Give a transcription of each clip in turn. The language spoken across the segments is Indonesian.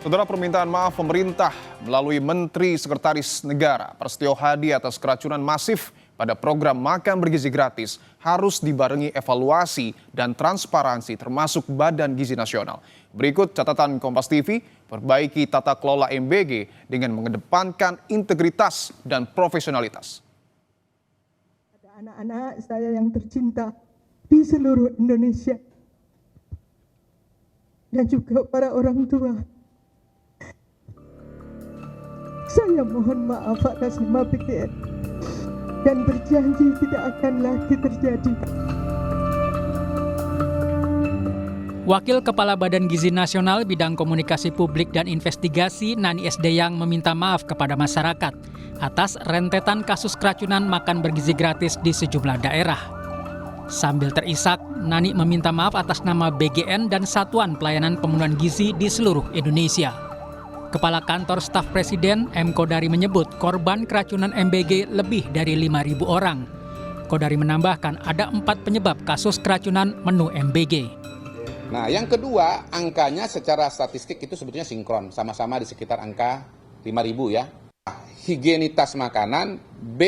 Saudara, permintaan maaf pemerintah melalui Menteri Sekretaris Negara Prasetyo Hadi atas keracunan masif pada program makan bergizi gratis harus dibarengi evaluasi dan transparansi termasuk Badan Gizi Nasional. Berikut catatan Kompas TV, perbaiki tata kelola MBG dengan mengedepankan integritas dan profesionalitas. Ada anak-anak saya yang tercinta di seluruh Indonesia dan juga para orang tua. Saya mohon maaf atas nama PGN dan berjanji tidak akan lagi terjadi. Wakil Kepala Badan Gizi Nasional Bidang Komunikasi Publik dan Investigasi Nani Sdeyang meminta maaf kepada masyarakat atas rentetan kasus keracunan makan bergizi gratis di sejumlah daerah. Sambil terisak, Nani meminta maaf atas nama BGN dan Satuan Pelayanan Pemenuhan Gizi di seluruh Indonesia. Kepala Kantor Staf Presiden M. Kodari menyebut korban keracunan MBG lebih dari 5.000 orang. Kodari menambahkan ada 4 penyebab kasus keracunan menu MBG. Nah, yang kedua, angkanya secara statistik itu sebetulnya sinkron, sama-sama di sekitar angka 5.000 ya. Higienitas makanan, B,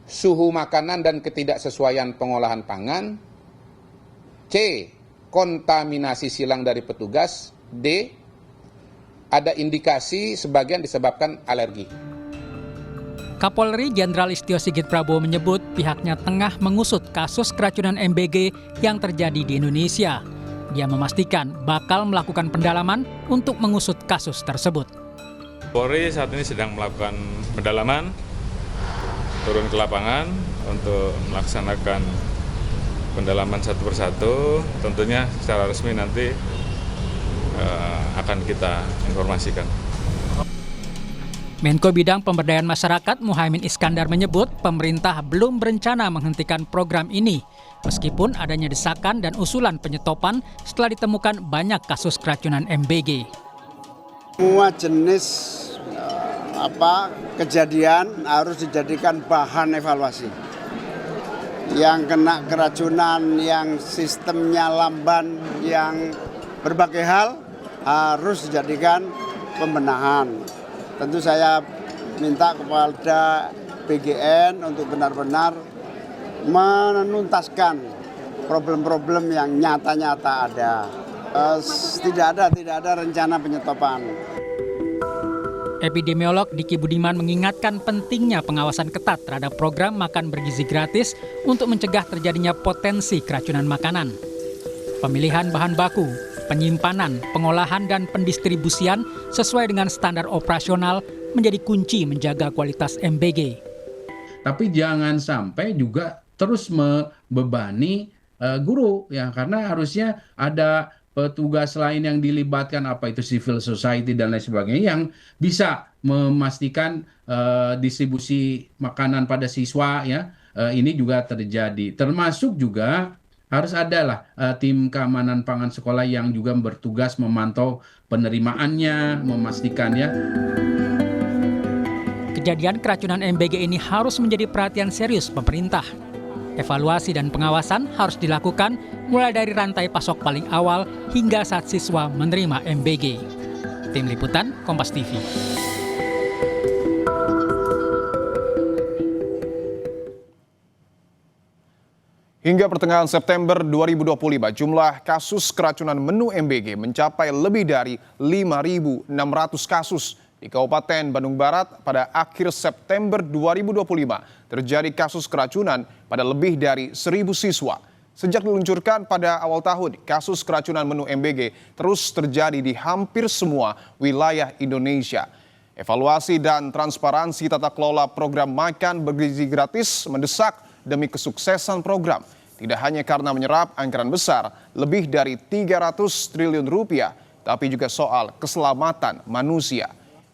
suhu makanan dan ketidaksesuaian pengolahan pangan, C, kontaminasi silang dari petugas, D, ada indikasi sebagian disebabkan alergi. Kapolri Jenderal Listio Sigit Prabowo menyebut pihaknya tengah mengusut kasus keracunan MBG yang terjadi di Indonesia. Dia memastikan bakal melakukan pendalaman untuk mengusut kasus tersebut. Polri saat ini sedang melakukan pendalaman, turun ke lapangan untuk melaksanakan pendalaman satu persatu. Tentunya secara resmi nanti akan kita informasikan. Menko Bidang Pemberdayaan Masyarakat Muhaimin Iskandar menyebut pemerintah belum berencana menghentikan program ini, meskipun adanya desakan dan usulan penyetopan setelah ditemukan banyak kasus keracunan MBG. Semua jenis kejadian harus dijadikan bahan evaluasi. Yang kena keracunan, yang sistemnya lamban, yang berbagai hal harus dijadikan pembenahan. Tentu saya minta kepada BGN untuk benar-benar menuntaskan problem-problem yang nyata-nyata ada. Tidak ada rencana penyetopan. Epidemiolog Diki Budiman mengingatkan pentingnya pengawasan ketat terhadap program makan bergizi gratis untuk mencegah terjadinya potensi keracunan makanan. Pemilihan bahan baku, penyimpanan, pengolahan, dan pendistribusian sesuai dengan standar operasional menjadi kunci menjaga kualitas MBG. Tapi jangan sampai juga terus membebani guru, ya, karena harusnya ada petugas lain yang dilibatkan, apa itu civil society dan lain sebagainya, yang bisa memastikan distribusi makanan pada siswa, ya, ini juga terjadi. Termasuk juga harus adalah tim keamanan pangan sekolah yang juga bertugas memantau penerimaannya, memastikannya. Kejadian keracunan MBG ini harus menjadi perhatian serius pemerintah. Evaluasi dan pengawasan harus dilakukan mulai dari rantai pasok paling awal hingga saat siswa menerima MBG. Tim Liputan, Kompas TV. Hingga pertengahan September 2025, jumlah kasus keracunan menu MBG mencapai lebih dari 5.600 kasus. Di Kabupaten Bandung Barat pada akhir September 2025, terjadi kasus keracunan pada lebih dari 1.000 siswa. Sejak diluncurkan pada awal tahun, kasus keracunan menu MBG terus terjadi di hampir semua wilayah Indonesia. Evaluasi dan transparansi tata kelola program makan bergizi gratis mendesak demi kesuksesan program. Tidak hanya karena menyerap anggaran besar, lebih dari 300 triliun rupiah, tapi juga soal keselamatan manusia.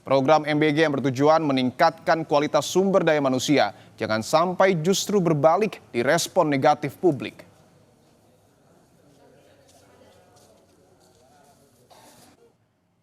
Program MBG yang bertujuan meningkatkan kualitas sumber daya manusia, jangan sampai justru berbalik di respon negatif publik.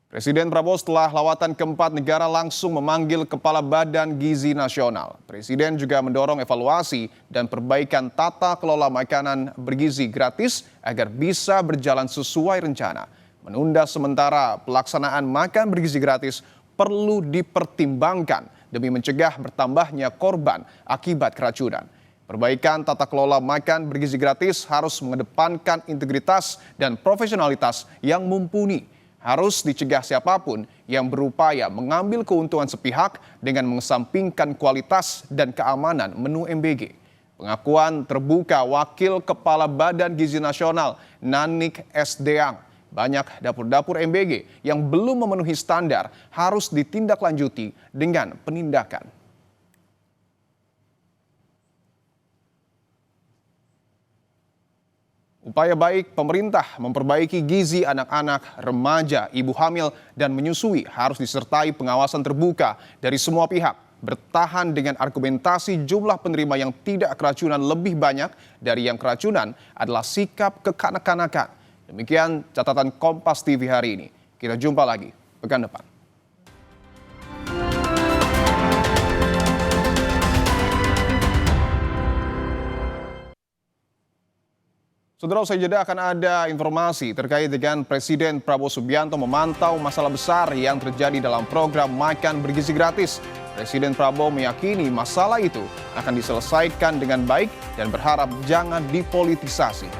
Presiden Prabowo setelah lawatan keempat negara langsung memanggil Kepala Badan Gizi Nasional. Presiden juga mendorong evaluasi dan perbaikan tata kelola makanan bergizi gratis agar bisa berjalan sesuai rencana. menunda sementara pelaksanaan makan bergizi gratis perlu dipertimbangkan demi mencegah bertambahnya korban akibat keracunan. Perbaikan tata kelola makan bergizi gratis harus mengedepankan integritas dan profesionalitas yang mumpuni. Harus dicegah siapapun yang berupaya mengambil keuntungan sepihak dengan mengesampingkan kualitas dan keamanan menu MBG. Pengakuan terbuka Wakil Kepala Badan Gizi Nasional Nanik S. Deang, banyak dapur-dapur MBG yang belum memenuhi standar harus ditindaklanjuti dengan penindakan. Upaya baik pemerintah memperbaiki gizi anak-anak, remaja, ibu hamil, dan menyusui harus disertai pengawasan terbuka dari semua pihak. Bertahan dengan argumentasi jumlah penerima yang tidak keracunan lebih banyak dari yang keracunan adalah sikap kekanak-kanakan. Demikian catatan Kompas TV hari ini. Kita jumpa lagi pekan depan. Saudara, usai jeda akan ada informasi terkait dengan Presiden Prabowo Subianto memantau masalah besar yang terjadi dalam program makan bergizi gratis. Presiden Prabowo meyakini masalah itu akan diselesaikan dengan baik dan berharap jangan dipolitisasi.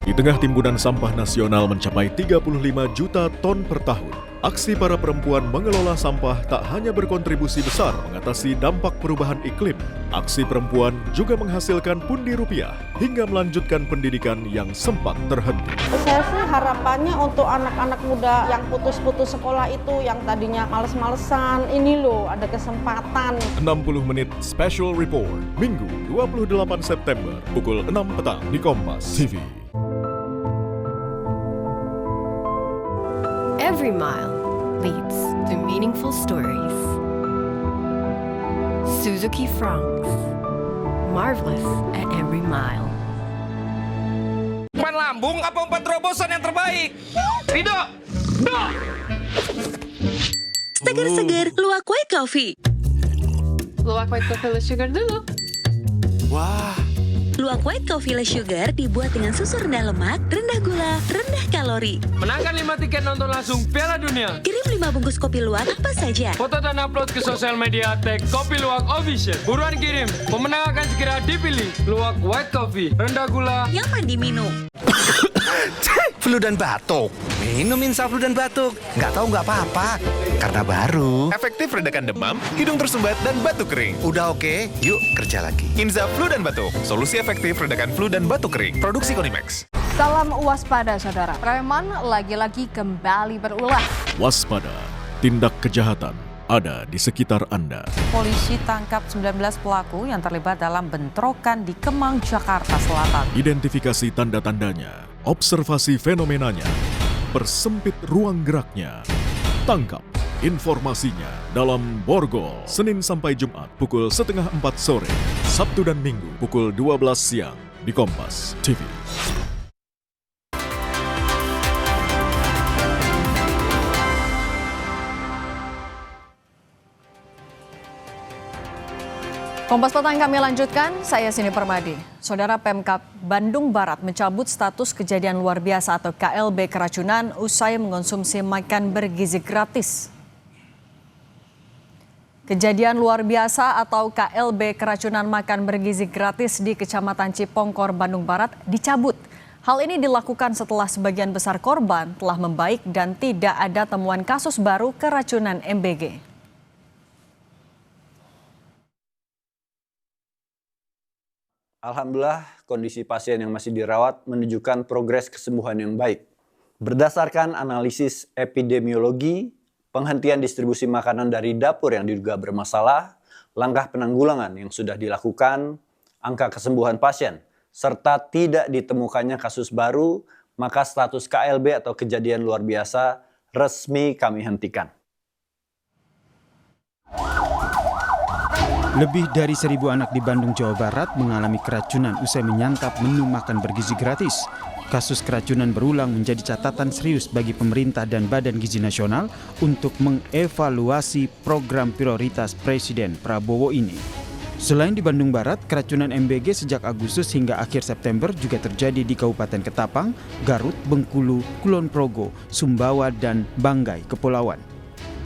Di tengah timbunan sampah nasional mencapai 35 juta ton per tahun, aksi para perempuan mengelola sampah tak hanya berkontribusi besar mengatasi dampak perubahan iklim. Aksi perempuan juga menghasilkan pundi rupiah hingga melanjutkan pendidikan yang sempat terhenti. Saya sih harapannya untuk anak-anak muda yang putus-putus sekolah itu, yang tadinya males-malesan, ini loh ada kesempatan. 60 menit Special Report, Minggu 28 September, pukul 6 petang di Kompas TV. Every mile leads to meaningful stories. Suzuki Franks, marvelous at every mile. Umpan lambung apa umpan terobosan yang terbaik? Rido! Seger-seger, luwak white coffee. Luwak white coffee less sugar dulu. Wah! Luwak white coffee less sugar dibuat dengan susu rendah lemak, rendah gula, rendah kalori. Menangkan 5 tiket nonton langsung Piala Dunia. Kirim 5 bungkus kopi luwak apa saja. Foto dan upload ke sosial media tag Kopi Luwak Official. Buruan kirim, pemenang akan segera dipilih. Luwak white coffee, rendah gula, Nyaman diminum. Flu dan batuk. Minum Insaflu dan batuk. Nggak tahu nggak apa-apa. Karena baru. Efektif redakan demam, hidung tersumbat, dan batuk kering. Udah oke, yuk kerja lagi. Insaflu dan batuk. Solusi efektif redakan flu dan batuk kering. Produksi Konimax. Salam waspada saudara. Preman lagi-lagi kembali berulah. Waspada, tindak kejahatan ada di sekitar Anda. Polisi tangkap 19 pelaku yang terlibat dalam bentrokan di Kemang, Jakarta Selatan. Identifikasi tanda-tandanya, observasi fenomenanya, persempit ruang geraknya. Tangkap informasinya dalam Borgol, Senin sampai Jumat pukul 3:30 sore, Sabtu dan Minggu pukul 12 siang di Kompas TV. Kompas Petang kami lanjutkan, saya Sini Permadi. Saudara, Pemkab Bandung Barat mencabut status kejadian luar biasa atau KLB keracunan usai mengonsumsi makan bergizi gratis. Kejadian luar biasa atau KLB keracunan makan bergizi gratis di Kecamatan Cipongkor, Bandung Barat dicabut. Hal ini dilakukan setelah sebagian besar korban telah membaik dan tidak ada temuan kasus baru keracunan MBG. Alhamdulillah, kondisi pasien yang masih dirawat menunjukkan progres kesembuhan yang baik. Berdasarkan analisis epidemiologi, penghentian distribusi makanan dari dapur yang diduga bermasalah, langkah penanggulangan yang sudah dilakukan, angka kesembuhan pasien, serta tidak ditemukannya kasus baru, maka status KLB atau kejadian luar biasa resmi kami hentikan. Lebih dari 1.000 anak di Bandung, Jawa Barat mengalami keracunan usai menyantap menu makan bergizi gratis. kasus keracunan berulang menjadi catatan serius bagi pemerintah dan Badan Gizi Nasional untuk mengevaluasi program prioritas Presiden Prabowo ini. Selain di Bandung Barat, keracunan MBG sejak Agustus hingga akhir September juga terjadi di Kabupaten Ketapang, Garut, Bengkulu, Kulon Progo, Sumbawa, dan Banggai, Kepulauan.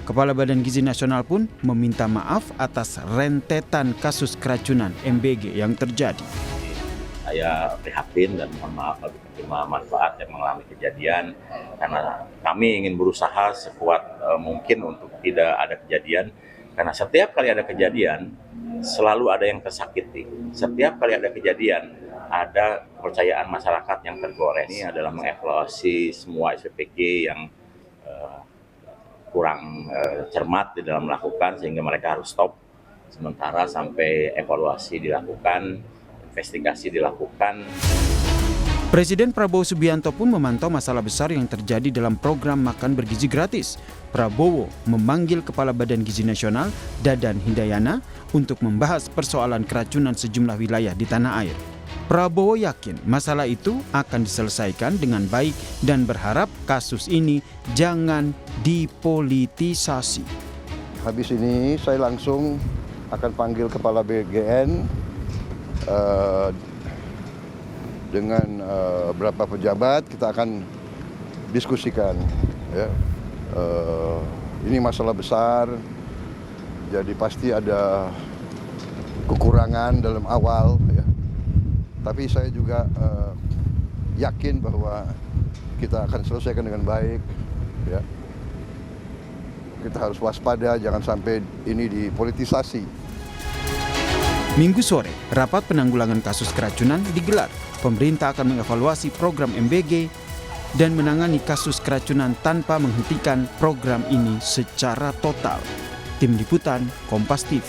Kepala Badan Gizi Nasional pun meminta maaf atas rentetan kasus keracunan MBG yang terjadi. Saya prihatin dan mohon maaf bagi penerima manfaat yang mengalami kejadian, karena kami ingin berusaha sekuat mungkin untuk tidak ada kejadian, karena setiap kali ada kejadian selalu ada yang tersakiti. Setiap kali ada kejadian ada kepercayaan masyarakat yang tergores. Ini adalah mengevaluasi semua SPPG yang kurang cermat di dalam melakukan, sehingga mereka harus stop sementara sampai evaluasi dilakukan, investigasi dilakukan. Presiden Prabowo Subianto pun memantau masalah besar yang terjadi dalam program makan bergizi gratis. Prabowo memanggil Kepala Badan Gizi Nasional, Dadan Hindayana, untuk membahas persoalan keracunan sejumlah wilayah di tanah air. Prabowo yakin masalah itu akan diselesaikan dengan baik dan berharap kasus ini jangan dipolitisasi. Habis ini saya langsung akan panggil Kepala BGN dengan beberapa pejabat, kita akan diskusikan. Ya. Ini masalah besar, jadi pasti ada kekurangan dalam awal. Ya. Tapi saya juga yakin bahwa kita akan selesaikan dengan baik. Ya. Kita harus waspada, jangan sampai ini dipolitisasi. Minggu sore, rapat penanggulangan kasus keracunan digelar. Pemerintah akan mengevaluasi program MBG dan menangani kasus keracunan tanpa menghentikan program ini secara total. Tim Liputan, Kompas TV.